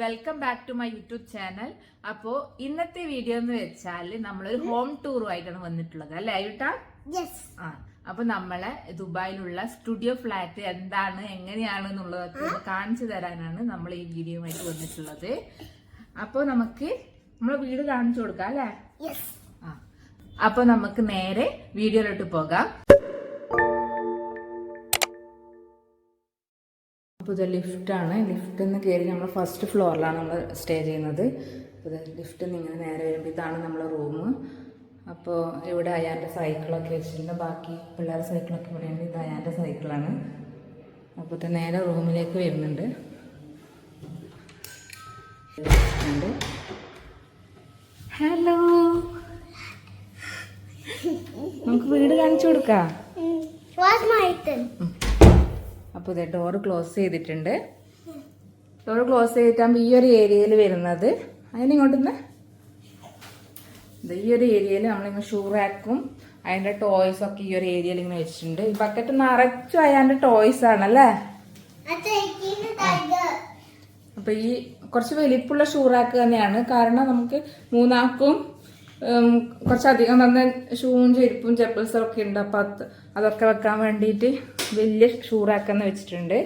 Welcome back to my YouTube channel. അപ്പോൾ ഇന്നത്തെ video എന്ന് വെച്ചാൽ നമ്മളൊരു ഹോം ടൂറുമായിട്ടാണ് വന്നിട്ടുള്ളത് അല്ലേ അയ്യൂട്ടാ? ആ, അപ്പൊ നമ്മളെ ദുബായിലുള്ള സ്റ്റുഡിയോ ഫ്ലാറ്റ് എന്താണ് എങ്ങനെയാണ് എന്നുള്ളതൊക്കെ കാണിച്ചു തരാനാണ് നമ്മൾ ഈ വീഡിയോയുമായിട്ട് വന്നിട്ടുള്ളത്. അപ്പോൾ നമുക്ക് നമ്മളെ വീട് കാണിച്ചു കൊടുക്കാം അല്ലേ? ആ, അപ്പൊ നമുക്ക് നേരെ വീഡിയോയിലോട്ട് പോകാം. അപ്പോൾ ഇത് ലിഫ്റ്റാണ്. ലിഫ്റ്റിൽ നിന്ന് കയറി നമ്മൾ ഫസ്റ്റ് ഫ്ലോറിലാണ് നമ്മൾ സ്റ്റേ ചെയ്യുന്നത്. അപ്പോൾ ഇത് ലിഫ്റ്റിൽ നിന്ന് ഇങ്ങനെ നേരെ വരുമ്പോൾ ഇതാണ് നമ്മളെ റൂം. അപ്പോൾ ഇവിടെ അയാൻ്റെ സൈക്കിളൊക്കെ വെച്ചിട്ടുണ്ട്. ബാക്കി പിള്ളേരുടെ സൈക്കിളൊക്കെ ഇവിടെയുണ്ട്. ഇത് അയാൻ്റെ സൈക്കിളാണ്. അപ്പോൾ നേരെ റൂമിലേക്ക് വരുന്നുണ്ട്. ഹലോ, നമുക്ക് വീട് കാണിച്ചു കൊടുക്കാം. അപ്പോൾ ഇത് ഡോറ് ക്ലോസ് ചെയ്തിട്ടുണ്ട്. ഡോറ് ക്ലോസ് ചെയ്തിട്ടാകുമ്പോൾ ഈ ഒരു ഏരിയയിൽ വരുന്നത് അതിനിങ്ങോട്ടുന്ന് ഈ ഒരു ഏരിയയിൽ നമ്മളിങ്ങനെ ഷൂ റാക്കും അതിൻ്റെ ടോയ്സൊക്കെ ഈ ഒരു ഏരിയയിൽ ഇങ്ങനെ വെച്ചിട്ടുണ്ട്. ഈ ബക്കറ്റ് നിറച്ചും അതിൻ്റെ ടോയ്സ് ആണല്ലേ. അപ്പോൾ ഈ കുറച്ച് വലിപ്പമുള്ള ഷൂ റാക്ക് തന്നെയാണ്. കാരണം നമുക്ക് മൂന്നാൾക്കും കുറച്ചധികം തന്നെ ഷൂവും ചെരുപ്പും ചെപ്പിൾസും ഒക്കെ ഉണ്ട്. അപ്പോൾ അതൊക്കെ വെക്കാൻ വേണ്ടിയിട്ട് വലിയ ഷൂ റാക്കെന്ന് വെച്ചിട്ടുണ്ട്.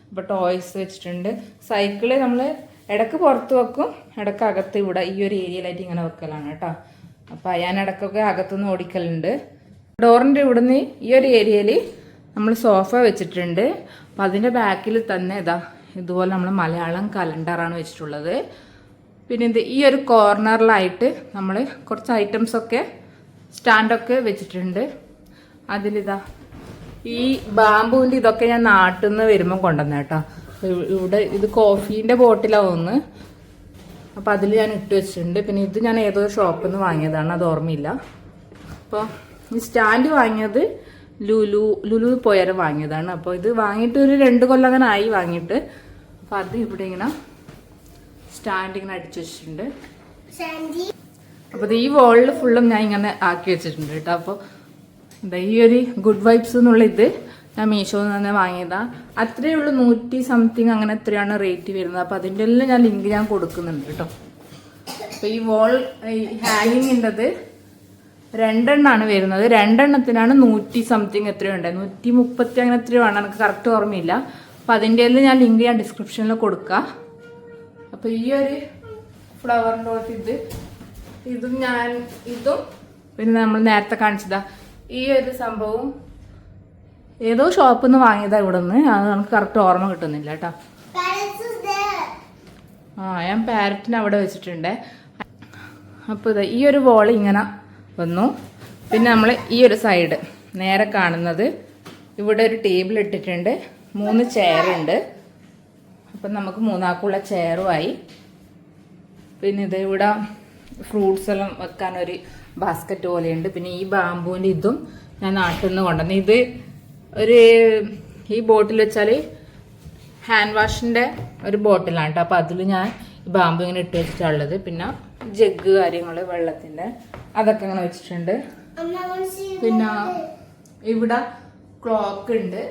അപ്പോൾ ടോയ്സ് വെച്ചിട്ടുണ്ട്. സൈക്കിള് നമ്മൾ ഇടയ്ക്ക് പുറത്ത് വെക്കും, ഇടയ്ക്ക് അകത്ത് ഇവിടെ ഈ ഒരു ഏരിയയിലായിട്ട് ഇങ്ങനെ വെക്കലാണ് കേട്ടോ. അപ്പോൾ ഞാൻ ഇടയ്ക്കൊക്കെ അകത്തുനിന്ന് ഓടിക്കലുണ്ട്. ഡോറിൻ്റെ ഇവിടുന്ന് ഈ ഒരു ഏരിയയിൽ നമ്മൾ സോഫ വെച്ചിട്ടുണ്ട്. അപ്പം അതിൻ്റെ ബാക്കിൽ തന്നെ ഇതുപോലെ നമ്മൾ മലയാളം കലണ്ടറാണ് വെച്ചിട്ടുള്ളത്. പിന്നെ ഈ ഒരു കോർണറിലായിട്ട് നമ്മൾ കുറച്ച് ഐറ്റംസൊക്കെ സ്റ്റാൻഡൊക്കെ വെച്ചിട്ടുണ്ട്. അതിലിതാ ഈ ബാമ്പുവിൻ്റെ ഇതൊക്കെ ഞാൻ നാട്ടിൽ നിന്ന് വരുമ്പോൾ കൊണ്ടുവന്ന കേട്ടോ. ഇവിടെ ഇത് കോഫീൻ്റെ ബോട്ടിലാണ് ഒന്ന്. അപ്പോൾ അതിൽ ഞാൻ ഇട്ട് വെച്ചിട്ടുണ്ട്. പിന്നെ ഇത് ഞാൻ ഏതോ ഷോപ്പിൽ നിന്ന് വാങ്ങിയതാണ്, അത് ഓർമ്മയില്ല. അപ്പോൾ ഈ സ്റ്റാൻഡ് വാങ്ങിയത് ലുലു പോയാലും വാങ്ങിയതാണ്. അപ്പോൾ ഇത് വാങ്ങിയിട്ട് ഒരു 2 കൊല്ലം അങ്ങനെ ആയി വാങ്ങിയിട്ട്. അപ്പോൾ അത് ഇവിടെ ഇങ്ങനെ സ്റ്റാൻഡ് ഇങ്ങനെ അടിച്ചു വെച്ചിട്ടുണ്ട്. അപ്പോൾ ഈ വോളിൽ ഫുള്ളും ഞാൻ ഇങ്ങനെ ആക്കി വെച്ചിട്ടുണ്ട് കേട്ടോ. അപ്പോൾ ഈ ഒരു ഗുഡ് വൈബ്സ് എന്നുള്ള ഇത് ഞാൻ മീഷോയിൽ നിന്ന് തന്നെ വാങ്ങിയതാണ്. അത്രയേ ഉള്ളൂ, 100 സംതിങ് അങ്ങനെ എത്രയാണ് റേറ്റ് വരുന്നത്. അപ്പോൾ അതിൻ്റെ എല്ലാം ഞാൻ ലിങ്ക് ഞാൻ കൊടുക്കുന്നുണ്ട് കേട്ടോ. അപ്പോൾ ഈ വോൾ ഹാങ്ങിങ്ങിൻ്റെത് 2 എണ്ണമാണ് വരുന്നത്. 2 എണ്ണത്തിനാണ് 100 സംതിങ് എത്രയുണ്ട്, 130 അങ്ങനെ എത്രയോ ആണ്, എനിക്ക് കറക്റ്റ് ഓർമ്മയില്ല. അപ്പോൾ അതിൻ്റെ എല്ലാം ഞാൻ ലിങ്ക് ഞാൻ ഡിസ്ക്രിപ്ഷനിൽ കൊടുക്കാം. അപ്പോൾ ഈ ഒരു ഫ്ലവറിൻ്റെ ഇതും പിന്നെ നമ്മൾ നേരത്തെ കാണിച്ചതാ ഈ ഒരു സംഭവം ഏതോ ഷോപ്പിൽ നിന്ന് വാങ്ങിയതാ ഇവിടെ നിന്ന്. അത് നമുക്ക് കറക്റ്റ് ഓർമ്മ കിട്ടുന്നില്ല കേട്ടോ. ഞാൻ പാരറ്റിനെ അവിടെ വെച്ചിട്ടുണ്ട്. അപ്പോൾ ഈ ഒരു വോൾ ഇങ്ങനെ വന്നു. പിന്നെ നമ്മൾ ഈ ഒരു സൈഡ് നേരെ കാണുന്നത് ഇവിടെ ഒരു ടേബിൾ ഇട്ടിട്ടുണ്ട്, 3 ചെയറുണ്ട്. അപ്പം നമുക്ക് 3 ആൾക്കുള്ള ചെയറുമായി. പിന്നെ ഇത് ഇവിടെ ഫ്രൂട്ട്സ് എല്ലാം വെക്കാനൊരു ബാസ്ക്കറ്റ് പോലെയുണ്ട്. പിന്നെ ഈ ബാമ്പൂവിൻ്റെ ഇതും ഞാൻ നാട്ടിൽ നിന്ന് കൊണ്ടുവന്നു. ഇത് ഈ ബോട്ടിൽ വെച്ചാൽ ഹാൻഡ് വാഷിൻ്റെ ഒരു ബോട്ടിലാണ് കേട്ടോ. അപ്പോൾ അതിൽ ഞാൻ ഈ ബാമ്പു ഇങ്ങനെ ഇട്ട് വെച്ചിട്ടുള്ളത്. പിന്നെ ജഗ് കാര്യങ്ങൾ വെള്ളത്തിൻ്റെ അതൊക്കെ ഇങ്ങനെ വെച്ചിട്ടുണ്ട്. പിന്നെ ഇവിടെ ക്ലോക്ക് ഉണ്ട്.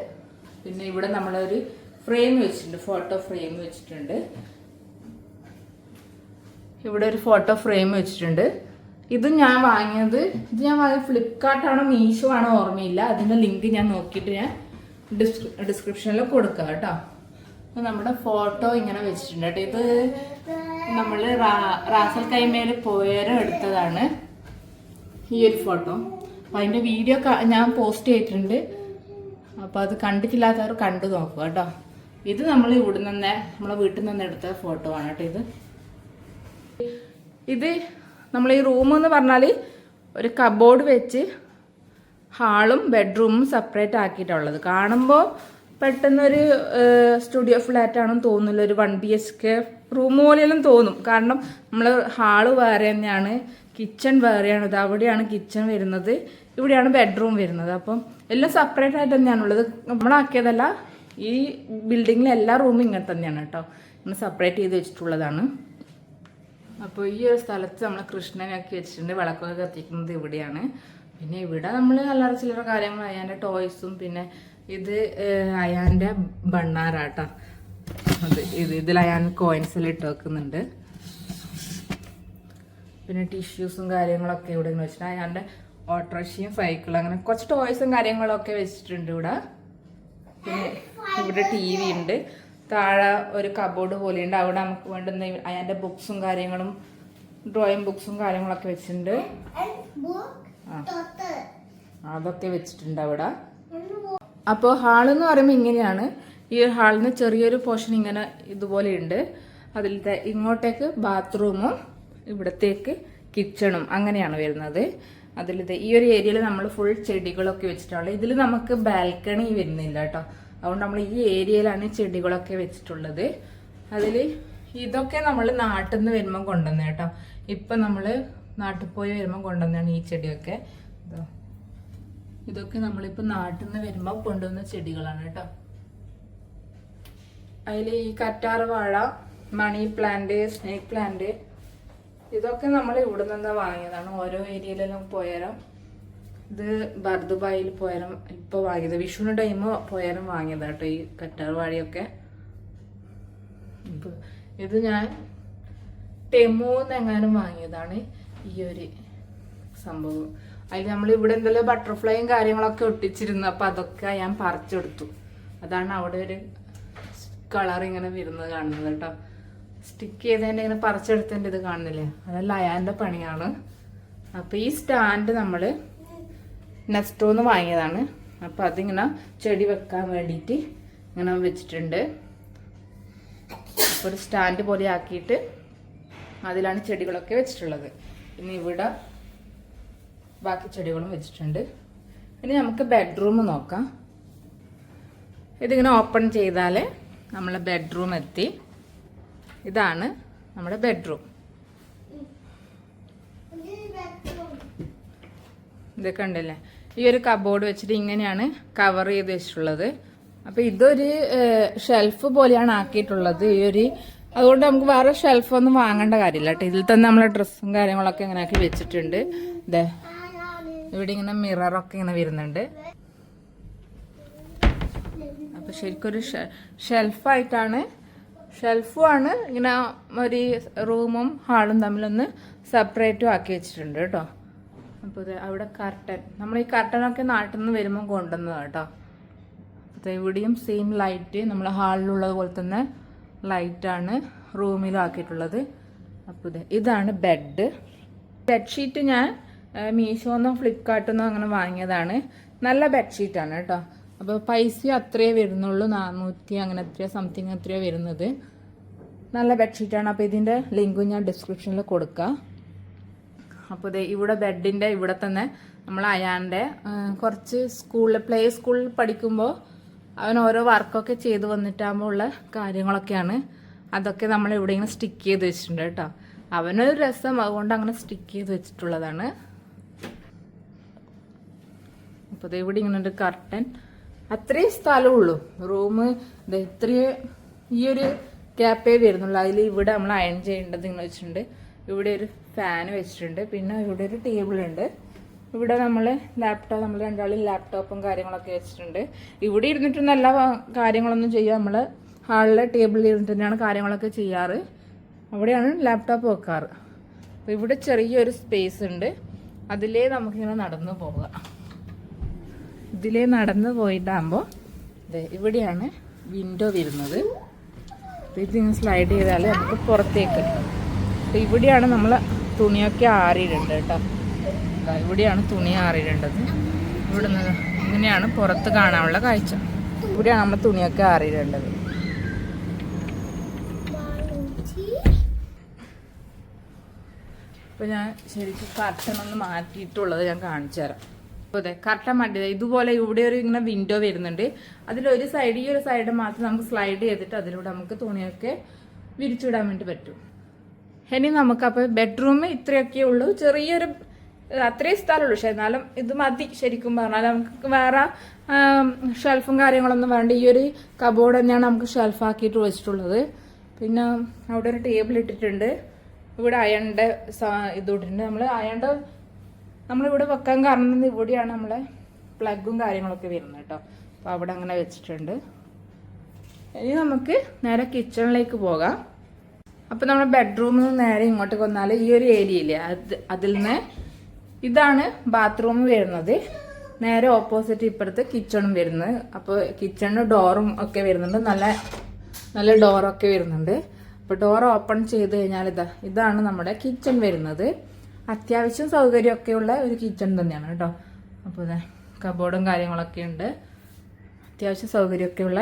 പിന്നെ ഇവിടെ നമ്മളൊരു ഫ്രെയിം വെച്ചിട്ടുണ്ട്, ഫോട്ടോ ഫ്രെയിം വെച്ചിട്ടുണ്ട്. ഇവിടെ ഒരു ഫോട്ടോ ഫ്രെയിം വെച്ചിട്ടുണ്ട്. ഇത് ഞാൻ വാങ്ങിയത് ഫ്ലിപ്കാർട്ടാണോ മീഷോ ആണോ ഓർമ്മയില്ല. അതിൻ്റെ ലിങ്ക് ഞാൻ നോക്കിയിട്ട് ഞാൻ ഡിസ്ക്രിപ്ഷനിൽ കൊടുക്കാം കേട്ടോ. അപ്പോൾ നമ്മുടെ ഫോട്ടോ ഇങ്ങനെ വെച്ചിട്ടുണ്ട് കേട്ടോ. ഇത് നമ്മൾ റാസൽ കൈമേൽ പോയാലും എടുത്തതാണ് ഈ ഒരു ഫോട്ടോ. അപ്പോൾ അതിൻ്റെ വീഡിയോ ഞാൻ പോസ്റ്റ് ചെയ്തിട്ടുണ്ട്. അപ്പോൾ അത് കണ്ടിട്ടില്ലാത്തവർ കണ്ടു നോക്കുക കേട്ടോ. ഇത് നമ്മൾ ഇവിടെ നിന്ന് നമ്മളെ വീട്ടിൽ നിന്ന് എടുത്ത ഫോട്ടോ ആണ് കേട്ടോ. ഇത് നമ്മൾ ഈ റൂം എന്ന് പറഞ്ഞാൽ ഒരു കബോർഡ് വെച്ച് ഹാളും ബെഡ്റൂമും സെപ്പറേറ്റ് ആക്കിയിട്ടുള്ളത്. കാണുമ്പോൾ പെട്ടെന്നൊരു സ്റ്റുഡിയോ ഫ്ലാറ്റ് ആണെന്ന് തോന്നില്ല, ഒരു 1 BHK റൂം പോലെയെല്ലാം തോന്നും. കാരണം നമ്മൾ ഹാള് വേറെ തന്നെയാണ്, കിച്ചൺ വേറെയാണ്. ഇത് അവിടെയാണ് കിച്ചൺ വരുന്നത്, ഇവിടെയാണ് ബെഡ്റൂം വരുന്നത്. അപ്പം എല്ലാം സെപ്പറേറ്റ് ആയിട്ട് തന്നെയാണുള്ളത്. നമ്മളാക്കിയതല്ല, ഈ ബിൽഡിങ്ങിലെ എല്ലാ റൂമും ഇങ്ങനെ തന്നെയാണ് കേട്ടോ. നമ്മൾ സെപ്പറേറ്റ് ചെയ്ത് വെച്ചിട്ടുള്ളതാണ്. അപ്പോൾ ഈ ഒരു സ്ഥലത്ത് നമ്മൾ കൃഷ്ണനാക്കി വെച്ചിട്ടുണ്ട്. വിളക്കൊക്കെ കത്തിക്കുന്നത് ഇവിടെയാണ്. പിന്നെ ഇവിടെ നമ്മൾ അല്ലറ ചില്ലറ കാര്യങ്ങൾ, അയാൻ്റെ ടോയ്സും, പിന്നെ ഇത് അയാൻ്റെ ബണ്ണാറാട്ടോ. ഇതിൽ ഞാൻ കോയിൻസിൽ ഇട്ട് വെക്കുന്നുണ്ട്. പിന്നെ ടിഷ്യൂസും കാര്യങ്ങളൊക്കെ ഇവിടെ വെച്ചിട്ട് അയാളുടെ ഓട്ടോറിക്ഷയും സൈക്കിളും അങ്ങനെ കുറച്ച് ടോയ്സും കാര്യങ്ങളൊക്കെ വെച്ചിട്ടുണ്ട് ഇവിടെ. പിന്നെ ഇവിടെ TV ഉണ്ട്. താഴെ ഒരു കബോർഡ് പോലെയുണ്ട്. അവിടെ നമുക്ക് വേണ്ടുന്ന അയാളുടെ ബുക്സും കാര്യങ്ങളും ഡ്രോയിങ് ബുക്സും കാര്യങ്ങളൊക്കെ വെച്ചിട്ടുണ്ട്. അതൊക്കെ വെച്ചിട്ടുണ്ട് അവിടെ. അപ്പോൾ ഹാളെന്ന് പറയുമ്പോൾ ഇങ്ങനെയാണ്. ഈ ഒരു ഹാളിൽ നിന്ന് ചെറിയൊരു പോർഷൻ ഇങ്ങനെ ഇതുപോലെ ഉണ്ട്. അതിലത്തെ ഇങ്ങോട്ടേക്ക് ബാത്റൂമും ഇവിടത്തേക്ക് കിച്ചണും അങ്ങനെയാണ് വരുന്നത്. അതിലത്തെ ഈ ഒരു ഏരിയയിൽ നമ്മൾ ഫുൾ ചെടികളൊക്കെ വെച്ചിട്ടുള്ളത്. ഇതിൽ നമുക്ക് ബാൽക്കണി വരുന്നില്ല കേട്ടോ. അതുകൊണ്ട് നമ്മൾ ഈ ഏരിയയിലാണ് ചെടികളൊക്കെ വെച്ചിട്ടുള്ളത്. അതിൽ ഇതൊക്കെ നമ്മൾ നാട്ടിൽ നിന്ന് വരുമ്പോൾ കൊണ്ടുവന്ന കേട്ടോ. ഇപ്പം നമ്മൾ നാട്ടിൽ പോയി വരുമ്പോൾ കൊണ്ടുവന്നാണ് ഈ ചെടിയൊക്കെ. ഇതൊക്കെ നമ്മളിപ്പോൾ നാട്ടിൽ നിന്ന് വരുമ്പോൾ കൊണ്ടുവന്ന ചെടികളാണ് കേട്ടോ. അതിൽ ഈ കറ്റാർ വാഴ, മണി പ്ലാന്റ്, സ്നേക്ക് പ്ലാന്റ് ഇതൊക്കെ നമ്മൾ ഇവിടെ നിന്ന് വാങ്ങിയതാണ്. ഓരോ ഏരിയയിലെല്ലാം പോയാലും ഇത് ബർദുബായിൽ പോയാലും ഇപ്പോൾ വാങ്ങിയത്, വിഷുവിന് ടൈം പോയാലും വാങ്ങിയതാണ് കേട്ടോ ഈ കറ്റാർ വാഴയൊക്കെ. ഇത് ഞാൻ ടെമോന്നെങ്ങാനും വാങ്ങിയതാണ് ഈ ഒരു സംഭവം. അതിൽ നമ്മൾ ഇവിടെ എന്തെല്ലാം ബട്ടർഫ്ലൈയും കാര്യങ്ങളൊക്കെ ഒട്ടിച്ചിരുന്നു. അപ്പം അതൊക്കെ ഞാൻ പറിച്ചെടുത്തു. അതാണ് അവിടെ ഒരു കളർ ഇങ്ങനെ വരുന്നത് കാണുന്നത് കേട്ടോ. സ്റ്റിക്ക് ചെയ്തതിൻ്റെ ഇങ്ങനെ പറിച്ചെടുത്തതിൻ്റെ ഇത് കാണുന്നില്ലേ, അതല്ല അയാൻ്റെ പണിയാണ്. അപ്പോൾ ഈ സ്റ്റാൻഡ് നമ്മൾ നെസ്റ്റോന്ന് വാങ്ങിയതാണ്. അപ്പോൾ അതിങ്ങനെ ചെടി വെക്കാൻ വേണ്ടിയിട്ട് ഇങ്ങനെ വെച്ചിട്ടുണ്ട്. അപ്പോൾ ഒരു സ്റ്റാൻഡ് പോലെ ആക്കിയിട്ട് അതിലാണ് ചെടികളൊക്കെ വെച്ചിട്ടുള്ളത്. ഇനി ഇവിടെ ബാക്കി ചെടികളും വെച്ചിട്ടുണ്ട്. ഇനി നമുക്ക് ബെഡ്റൂം നോക്കാം. ഇതിങ്ങനെ ഓപ്പൺ ചെയ്താൽ നമ്മളെ ബെഡ്റൂം എത്തി. ഇതാണ് നമ്മുടെ ബെഡ്റൂം. ഇതൊക്കെ ഉണ്ടല്ലേ, ഈ ഒരു കബോർഡ് വെച്ചിട്ട് ഇങ്ങനെയാണ് കവർ ചെയ്ത് വെച്ചിട്ടുള്ളത്. അപ്പോൾ ഇതൊരു ഷെൽഫ് പോലെയാണ് ആക്കിയിട്ടുള്ളത് ഈ ഒരു. അതുകൊണ്ട് നമുക്ക് വേറെ ഷെൽഫൊന്നും വാങ്ങേണ്ട കാര്യമില്ല കേട്ടോ. ഇതിൽ തന്നെ നമ്മളെ ഡ്രസ്സും കാര്യങ്ങളൊക്കെ ഇങ്ങനെ ആക്കി വെച്ചിട്ടുണ്ട്. ഇതേ ഇവിടെ ഇങ്ങനെ മിററൊക്കെ ഇങ്ങനെ വരുന്നുണ്ട്. അപ്പോൾ ശരിക്കൊരു ഷെൽഫായിട്ടാണ്, ഷെൽഫുമാണ് ഇങ്ങനെ ഒരു റൂമും ഹാളും തമ്മിലൊന്ന് സെപ്പറേറ്റും ആക്കി വെച്ചിട്ടുണ്ട് കേട്ടോ. അപ്പോൾ ഇത് അവിടെ കർട്ടൻ, നമ്മൾ ഈ കർട്ടനൊക്കെ നാട്ടിൽ നിന്ന് വരുമ്പോൾ കൊണ്ടുവന്നതാണ് കേട്ടോ. അപ്പോൾ ഇവിടെയും സെയിം ലൈറ്റ് നമ്മൾ ഹാളിലുള്ളത് പോലെ തന്നെ ലൈറ്റാണ് റൂമിലും ആക്കിയിട്ടുള്ളത്. അപ്പോൾ ഇതാണ് ബെഡ്ഷീറ്റ് ഞാൻ മീഷോന്നോ ഫ്ലിപ്കാർട്ടിൽ നിന്നോ അങ്ങനെ വാങ്ങിയതാണ്. നല്ല ബെഡ്ഷീറ്റാണ് കേട്ടോ. അപ്പോൾ പൈസ അത്രയേ വരുന്നുള്ളൂ, 400 അങ്ങനെ എത്രയോ സംതിങ് എത്രയോ വരുന്നത്. നല്ല ബെഡ്ഷീറ്റാണ്. അപ്പോൾ ഇതിൻ്റെ ലിങ്കും ഞാൻ ഡിസ്ക്രിപ്ഷനിൽ കൊടുക്കാം. അപ്പോൾ ഇവിടെ ബെഡിൻ്റെ ഇവിടെ തന്നെ നമ്മൾ അയാൻ്റെ കുറച്ച് പ്ലേ സ്കൂളിൽ പഠിക്കുമ്പോൾ അവൻ ഓരോ വർക്കൊക്കെ ചെയ്ത് വന്നിട്ടാകുമ്പോൾ ഉള്ള കാര്യങ്ങളൊക്കെയാണ്. അതൊക്കെ നമ്മൾ ഇവിടെ ഇങ്ങനെ സ്റ്റിക്ക് ചെയ്ത് വെച്ചിട്ടുണ്ട് കേട്ടോ. അവനൊരു രസം, അതുകൊണ്ട് അങ്ങനെ സ്റ്റിക്ക് ചെയ്ത് വെച്ചിട്ടുള്ളതാണ്. അപ്പോൾ ഇവിടെ ഇങ്ങനെ ഒരു കർട്ടൻ, അത്രയും സ്ഥലമുള്ളൂ റൂം. ഇത്രയും ഈ ഒരു ക്യാപ്പേ വരുന്നുള്ളൂ. അതിൽ ഇവിടെ നമ്മൾ അയൺ ചെയ്യേണ്ടത് ഇങ്ങനെ വെച്ചിട്ടുണ്ട്. ഇവിടെ ഒരു ഫാൻ വെച്ചിട്ടുണ്ട്. പിന്നെ ഇവിടെ ഒരു ടേബിളുണ്ട്. ഇവിടെ നമ്മൾ നമ്മൾ രണ്ടാളും ലാപ്ടോപ്പും കാര്യങ്ങളൊക്കെ വെച്ചിട്ടുണ്ട്. ഇവിടെ ഇരുന്നിട്ട് നല്ല കാര്യങ്ങളൊന്നും ചെയ്യുക, നമ്മൾ ഹാളിലെ ടേബിളിൽ ഇരുന്നിട്ട് തന്നെയാണ് കാര്യങ്ങളൊക്കെ ചെയ്യാറ്. അവിടെയാണ് ലാപ്ടോപ്പ് വെക്കാറ്. അപ്പോൾ ഇവിടെ ചെറിയൊരു സ്പേസ് ഉണ്ട്. അതിലേ നമുക്കിങ്ങനെ നടന്നു പോകാം. ഇതിലേ നടന്നു പോയിട്ടാകുമ്പോൾ ഇവിടെയാണ് വിൻഡോ വരുന്നത്. ഇതിങ്ങനെ സ്ലൈഡ് ചെയ്താൽ നമുക്ക് പുറത്തേക്ക്. അപ്പോൾ ഇവിടെയാണ് നമ്മൾ തുണിയൊക്കെ ആറിയിടേണ്ടത് കേട്ടോ. ഇവിടെയാണ് തുണി ആറിയിടേണ്ടത്. ഇവിടെ നിന്ന് ഇങ്ങനെയാണ് പുറത്ത് കാണാനുള്ള കാഴ്ച. ഇവിടെയാണ് നമ്മൾ തുണിയൊക്കെ ആറിയിടേണ്ടത്. അപ്പോൾ ഞാൻ ശരിക്കും കർട്ടൻ ഒന്ന് മാറ്റിയിട്ടുള്ളത് ഞാൻ കാണിച്ചു തരാം. അപ്പോൾ അതെ, കർട്ടൻ മാറ്റിയത് ഇതുപോലെ ഇവിടെ ഒരു ഇങ്ങനെ വിൻഡോ വരുന്നുണ്ട്. അതിലൊരു സൈഡ്, ഈ ഒരു സൈഡ് മാത്രം നമുക്ക് സ്ലൈഡ് ചെയ്തിട്ട് അതിലൂടെ നമുക്ക് തുണിയൊക്കെ വിരിച്ചിടാൻ വേണ്ടി പറ്റും. ഇനി നമുക്കപ്പോൾ ബെഡ്റൂം ഇത്രയൊക്കെ ഉള്ളൂ. ചെറിയൊരു അത്രയും സ്ഥലമുള്ളൂ. പക്ഷേ എന്നാലും ഇത് മതി ശരിക്കും പറഞ്ഞാൽ. നമുക്ക് വേറെ ഷെൽഫും കാര്യങ്ങളൊന്നും വേണ്ട. ഈ ഒരു കബോർഡ് തന്നെയാണ് നമുക്ക് ഷെൽഫാക്കിയിട്ട് വെച്ചിട്ടുള്ളത്. പിന്നെ അവിടെ ഒരു ടേബിൾ ഇട്ടിട്ടുണ്ട്. ഇവിടെ അയണിൻ്റെ ഇത് ഇട്ടിട്ടുണ്ട്. നമ്മളിവിടെ വെക്കാൻ കാരണം ഇവിടെയാണ് നമ്മളെ പ്ലഗും കാര്യങ്ങളൊക്കെ വരുന്നത് കേട്ടോ. അപ്പോൾ അവിടെ അങ്ങനെ വെച്ചിട്ടുണ്ട്. ഇനി നമുക്ക് നേരെ കിച്ചണിലേക്ക് പോകാം. അപ്പം നമ്മുടെ ബെഡ്റൂമിൽ നിന്ന് നേരെ ഇങ്ങോട്ട് വന്നാൽ ഈ ഒരു ഏരിയ ഇല്ലേ, അതിൽ നിന്ന് ഇതാണ് ബാത്റൂം വരുന്നത്. നേരെ ഓപ്പോസിറ്റ് ഇപ്പുറത്ത് കിച്ചണും വരുന്നത്. അപ്പോൾ കിച്ചണിന് ഡോറും ഒക്കെ വരുന്നുണ്ട്, നല്ല നല്ല ഡോറൊക്കെ വരുന്നുണ്ട്. അപ്പോൾ ഡോർ ഓപ്പൺ ചെയ്ത് കഴിഞ്ഞാൽ ഇതാണ് നമ്മുടെ കിച്ചൺ വരുന്നത്. അത്യാവശ്യം സൗകര്യമൊക്കെയുള്ള ഒരു കിച്ചൺ തന്നെയാണ് കേട്ടോ. അപ്പോൾ ഇതാ കബോർഡും കാര്യങ്ങളൊക്കെ ഉണ്ട്, അത്യാവശ്യം സൗകര്യമൊക്കെയുള്ള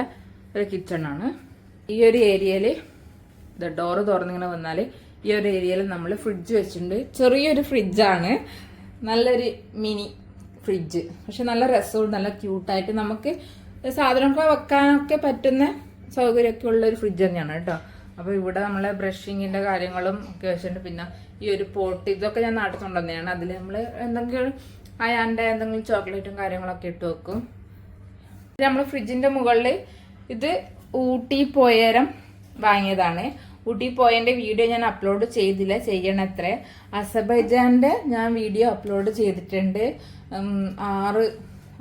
ഒരു കിച്ചണാണ്. ഈ ഒരു ഏരിയയിൽ ഡോറ് തുറന്നിങ്ങനെ വന്നാൽ ഈ ഒരു ഏരിയയിൽ നമ്മൾ ഫ്രിഡ്ജ് വെച്ചിട്ടുണ്ട്. ചെറിയൊരു ഫ്രിഡ്ജാണ്, നല്ലൊരു മിനി ഫ്രിഡ്ജ്. പക്ഷെ നല്ല രസവും നല്ല ക്യൂട്ടായിട്ട് നമുക്ക് സാധനമൊക്കെ വെക്കാനൊക്കെ പറ്റുന്ന സൗകര്യമൊക്കെ ഉള്ള ഒരു ഫ്രിഡ്ജ് തന്നെയാണ് കേട്ടോ. അപ്പോൾ ഇവിടെ നമ്മളെ ബ്രഷിങ്ങിൻ്റെ കാര്യങ്ങളും ഒക്കെ വെച്ചിട്ടുണ്ട്. പിന്നെ ഈ ഒരു പോട്ട് ഇതൊക്കെ ഞാൻ നാട്ടിൽ കൊണ്ടുവന്നതാണ്. അതിൽ നമ്മൾ എന്തെങ്കിലും അയാൻ്റെ എന്തെങ്കിലും ചോക്ലേറ്റും കാര്യങ്ങളൊക്കെ ഇട്ട് വെക്കും. നമ്മൾ ഫ്രിഡ്ജിൻ്റെ മുകളിൽ ഇത് ഊട്ടി പോയേരം വാങ്ങിയതാണ്. ഊട്ടി പോയതിൻ്റെ വീഡിയോ ഞാൻ അപ്ലോഡ് ചെയ്തില്ല, ചെയ്യണത്രേ. അസർബൈജാൻ്റെ ഞാൻ വീഡിയോ അപ്ലോഡ് ചെയ്തിട്ടുണ്ട്.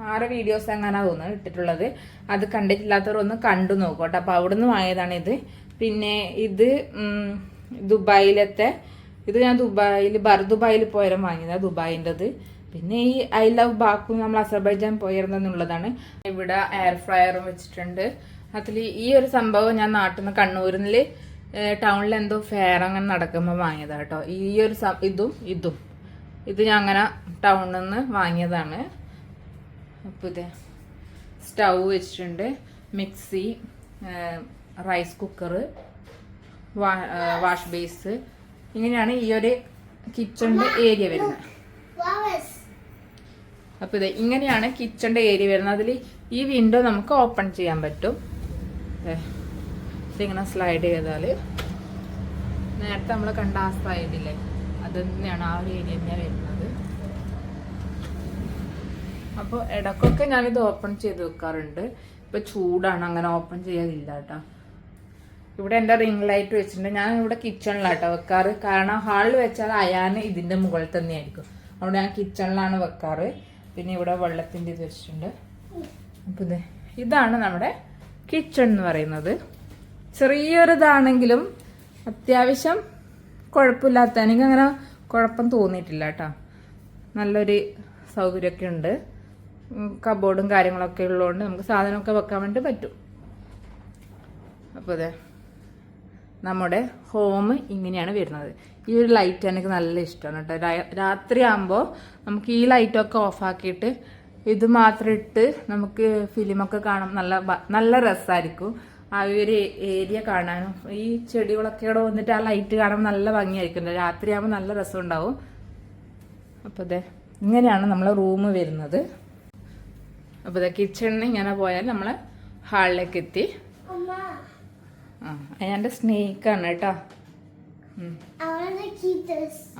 6 വീഡിയോസ് എങ്ങനെയാ തോന്നുന്നു ഇട്ടിട്ടുള്ളത്. അത് കണ്ടിട്ടില്ലാത്തവർ ഒന്ന് കണ്ടു നോക്കട്ടെ. അപ്പോൾ അവിടെ നിന്ന് വാങ്ങിയതാണ് ഇത്. പിന്നെ ഇത് ദുബായിലത്തെ, ഇത് ഞാൻ ദുബായിൽ പോയാലും വാങ്ങിയതാണ്, ദുബായിൻ്റെത്. പിന്നെ ഈ ഐ ലവ് ബാക്കു നമ്മൾ അസർബൈജാൻ പോയിരുന്നുള്ളതാണ്. ഇവിടെ എയർ ഫ്രയറും വെച്ചിട്ടുണ്ട്. അതിൽ ഈ ഒരു സംഭവം ഞാൻ നാട്ടിൽ നിന്ന് കണ്ണൂരിൽ ടൗണിൽ എന്തോ ഫെയർ അങ്ങനെ നടക്കുമ്പോൾ വാങ്ങിയതാണ് കേട്ടോ. ഈ ഒരു ഇത് ഞാൻ അങ്ങനെ ടൗണിൽ നിന്ന് വാങ്ങിയതാണ്. അപ്പോൾ ഇത് സ്റ്റൗ വെച്ചിട്ടുണ്ട്, mixie, rice cooker, wash basin, ഇങ്ങനെയാണ് ഈ ഒരു കിച്ചണിൻ്റെ ഏരിയ വരുന്നത്. അപ്പോൾ ഇത് ഇങ്ങനെയാണ് കിച്ചണിൻ്റെ ഏരിയ വരുന്നത്. അതിൽ ഈ വിൻഡോ നമുക്ക് ഓപ്പൺ ചെയ്യാൻ പറ്റും. ഇതിങ്ങനെ സ്ലൈഡ് ചെയ്താൽ നേരത്തെ നമ്മൾ കണ്ട ആ സൈഡില്ലേ, അത് തന്നെയാണ് ആ ഒരു ഏരിയ തന്നെയാണ് വരുന്നത്. അപ്പോൾ ഇടയ്ക്കൊക്കെ ഞാനിത് ഓപ്പൺ ചെയ്ത് വെക്കാറുണ്ട്. ഇപ്പോൾ ചൂടാണ്, അങ്ങനെ ഓപ്പൺ ചെയ്യാതില്ല കേട്ടോ. ഇവിടെ എൻ്റെ റിംഗ് ലൈറ്റ് വെച്ചിട്ടുണ്ട്. ഞാൻ ഇവിടെ കിച്ചണിലാട്ടോ വെക്കാറ്, കാരണം ഹാളിൽ വെച്ചാൽ അയാൻ ഇതിൻ്റെ മുകളിൽ തന്നെയായിരിക്കും. അവിടെ ഞാൻ കിച്ചണിലാണ് വെക്കാറ്. പിന്നെ ഇവിടെ വെള്ളത്തിൻ്റെ ഇത് വെച്ചിട്ടുണ്ട്. അപ്പോൾ ഇതാണ് നമ്മുടെ കിച്ചൺ എന്ന് പറയുന്നത്. ചെറിയൊരിതാണെങ്കിലും അത്യാവശ്യം കുഴപ്പമില്ലാത്ത, എനിക്കങ്ങനെ കുഴപ്പം തോന്നിയിട്ടില്ല കേട്ടോ. നല്ലൊരു സൗകര്യമൊക്കെ ഉണ്ട്. കബോർഡും കാര്യങ്ങളൊക്കെ ഉള്ളതുകൊണ്ട് നമുക്ക് സാധനമൊക്കെ വെക്കാൻ വേണ്ടി പറ്റും. അപ്പോൾ നമ്മുടെ ഹോം ഇങ്ങനെയാണ് വരുന്നത്. ഈ ഒരു ലൈറ്റ് എനിക്ക് നല്ല ഇഷ്ടമാണ് കേട്ടോ. രാത്രി ആകുമ്പോൾ നമുക്ക് ഈ ലൈറ്റൊക്കെ ഓഫാക്കിയിട്ട് ഇത് മാത്രം ഇട്ട് നമുക്ക് ഫിലിമൊക്കെ കാണാൻ നല്ല രസമായിരിക്കും. ആ ഒരു ഏരിയ കാണാനും ഈ ചെടികളൊക്കെ ഇവിടെ വന്നിട്ട് ആ ലൈറ്റ് കാണാൻ നല്ല ഭംഗിയായിരിക്കും. രാത്രിയാകുമ്പോൾ നല്ല രസം ഉണ്ടാവും. അപ്പോൾ ഇങ്ങനെയാണ് നമ്മളെ റൂം വരുന്നത്. അപ്പോൾ കിച്ചണിന് ഇങ്ങനെ പോയാൽ നമ്മൾ ഹാളിലേക്ക് എത്തി. അതിൻ്റെ സ്നേക്കാണ് കേട്ടോ,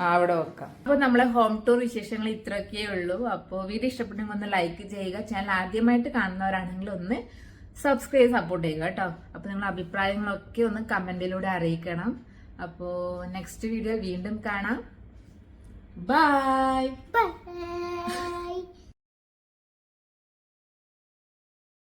അവിടെ വെക്കാം. അപ്പോൾ നമ്മളെ ഹോം ടൂർ വിശേഷങ്ങൾ ഇത്രയൊക്കെ ഉള്ളൂ. അപ്പോൾ വീഡിയോ ഇഷ്ടപ്പെട്ടെങ്കിൽ ഒന്ന് ലൈക്ക് ചെയ്യുക. ചാനൽ ആദ്യമായിട്ട് കാണുന്നവരാണെങ്കിൽ ഒന്ന് സബ്സ്ക്രൈബ് സപ്പോർട്ട് ചെയ്യുക കേട്ടോ. അപ്പോൾ നിങ്ങളുടെ അഭിപ്രായങ്ങളൊക്കെ ഒന്ന് കമന്റിലൂടെ അറിയിക്കണം. അപ്പോൾ നെക്സ്റ്റ് വീഡിയോ വീണ്ടും കാണാം. ബൈ.